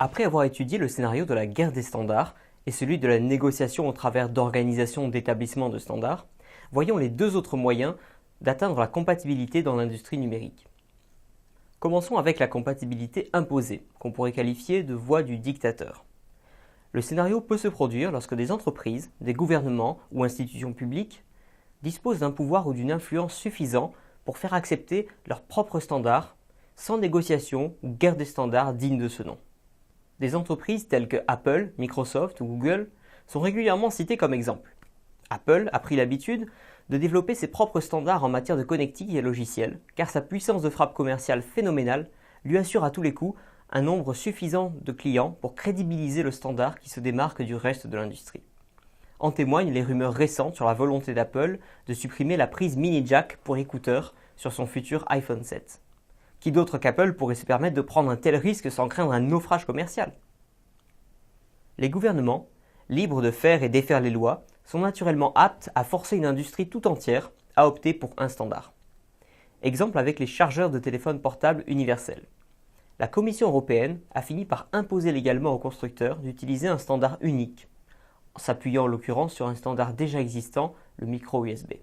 Après avoir étudié le scénario de la guerre des standards et celui de la négociation au travers d'organisations d'établissements de standards, voyons les deux autres moyens d'atteindre la compatibilité dans l'industrie numérique. Commençons avec la compatibilité imposée, qu'on pourrait qualifier de voie du dictateur. Le scénario peut se produire lorsque des entreprises, des gouvernements ou institutions publiques disposent d'un pouvoir ou d'une influence suffisant pour faire accepter leurs propres standards sans négociation ou guerre des standards digne de ce nom. Des entreprises telles que Apple, Microsoft ou Google sont régulièrement citées comme exemple. Apple a pris l'habitude de développer ses propres standards en matière de connectique et logiciels, car sa puissance de frappe commerciale phénoménale lui assure à tous les coups un nombre suffisant de clients pour crédibiliser le standard qui se démarque du reste de l'industrie. En témoignent les rumeurs récentes sur la volonté d'Apple de supprimer la prise mini jack pour écouteurs sur son futur iPhone 7. Qui d'autre qu'Apple pourrait se permettre de prendre un tel risque sans craindre un naufrage commercial ? Les gouvernements, libres de faire et défaire les lois, sont naturellement aptes à forcer une industrie tout entière à opter pour un standard. Exemple avec les chargeurs de téléphone portable universels. La Commission européenne a fini par imposer légalement aux constructeurs d'utiliser un standard unique, en s'appuyant en l'occurrence sur un standard déjà existant, le micro USB.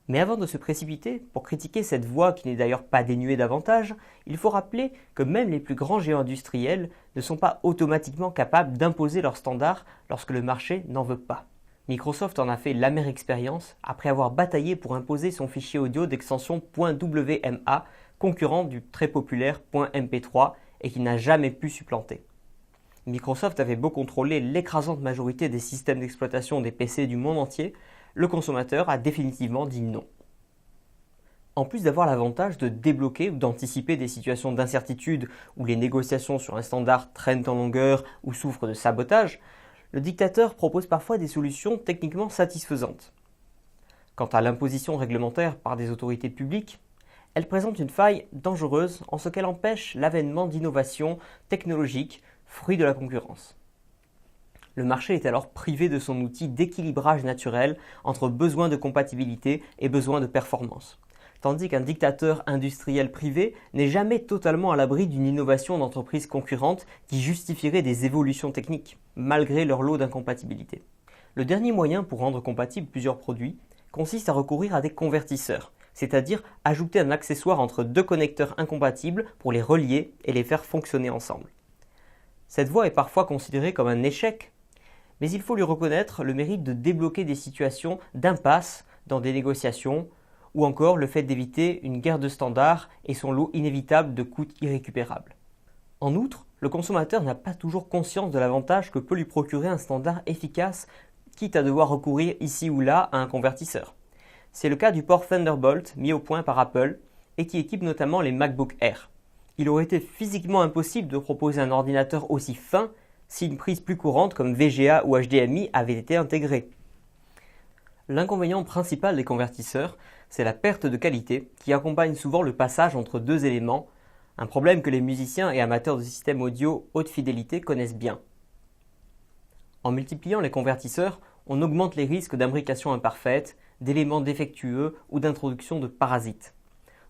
Mais avant de se précipiter pour critiquer cette voie qui n'est d'ailleurs pas dénuée d'avantages, il faut rappeler que même les plus grands géants industriels ne sont pas automatiquement capables d'imposer leurs standards lorsque le marché n'en veut pas. Microsoft en a fait l'amère expérience après avoir bataillé pour imposer son fichier audio d'extension .wma, concurrent du très populaire .mp3 et qui n'a jamais pu supplanter. Microsoft avait beau contrôler l'écrasante majorité des systèmes d'exploitation des PC du monde entier, le consommateur a définitivement dit non. En plus d'avoir l'avantage de débloquer ou d'anticiper des situations d'incertitude où les négociations sur un standard traînent en longueur ou souffrent de sabotage, le dictateur propose parfois des solutions techniquement satisfaisantes. Quant à l'imposition réglementaire par des autorités publiques, elle présente une faille dangereuse en ce qu'elle empêche l'avènement d'innovations technologiques, fruits de la concurrence. Le marché est alors privé de son outil d'équilibrage naturel entre besoin de compatibilité et besoin de performance, tandis qu'un dictateur industriel privé n'est jamais totalement à l'abri d'une innovation d'entreprise concurrente qui justifierait des évolutions techniques, malgré leur lot d'incompatibilité. Le dernier moyen pour rendre compatibles plusieurs produits consiste à recourir à des convertisseurs, c'est-à-dire ajouter un accessoire entre deux connecteurs incompatibles pour les relier et les faire fonctionner ensemble. Cette voie est parfois considérée comme un échec, mais il faut lui reconnaître le mérite de débloquer des situations d'impasse dans des négociations, ou encore le fait d'éviter une guerre de standards et son lot inévitable de coûts irrécupérables. En outre, le consommateur n'a pas toujours conscience de l'avantage que peut lui procurer un standard efficace, quitte à devoir recourir ici ou là à un convertisseur. C'est le cas du port Thunderbolt mis au point par Apple et qui équipe notamment les MacBook Air. Il aurait été physiquement impossible de proposer un ordinateur aussi fin si une prise plus courante comme VGA ou HDMI avait été intégrée. L'inconvénient principal des convertisseurs, c'est la perte de qualité qui accompagne souvent le passage entre deux éléments, un problème que les musiciens et amateurs de systèmes audio haute fidélité connaissent bien. En multipliant les convertisseurs, on augmente les risques d'imbrication imparfaite, d'éléments défectueux ou d'introduction de parasites.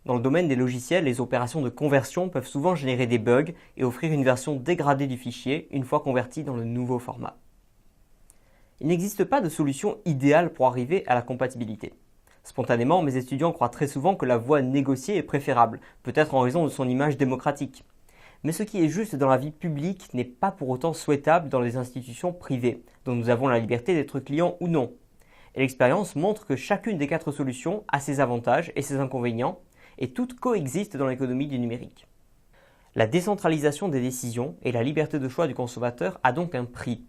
Dans le domaine des logiciels, les opérations de conversion peuvent souvent générer des bugs et offrir une version dégradée du fichier une fois converti dans le nouveau format. Il n'existe pas de solution idéale pour arriver à la compatibilité. Spontanément, mes étudiants croient très souvent que la voie négociée est préférable, peut-être en raison de son image démocratique. Mais ce qui est juste dans la vie publique n'est pas pour autant souhaitable dans les institutions privées, dont nous avons la liberté d'être clients ou non. Et l'expérience montre que chacune des 4 solutions a ses avantages et ses inconvénients, et toutes coexistent dans l'économie du numérique. La décentralisation des décisions et la liberté de choix du consommateur a donc un prix.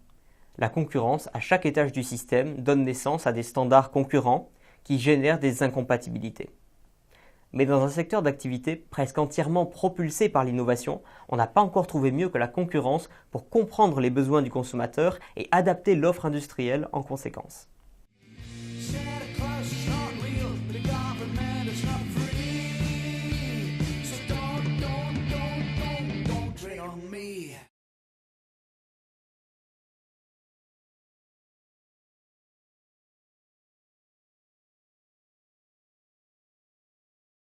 La concurrence à chaque étage du système donne naissance à des standards concurrents qui génèrent des incompatibilités. Mais dans un secteur d'activité presque entièrement propulsé par l'innovation, on n'a pas encore trouvé mieux que la concurrence pour comprendre les besoins du consommateur et adapter l'offre industrielle en conséquence.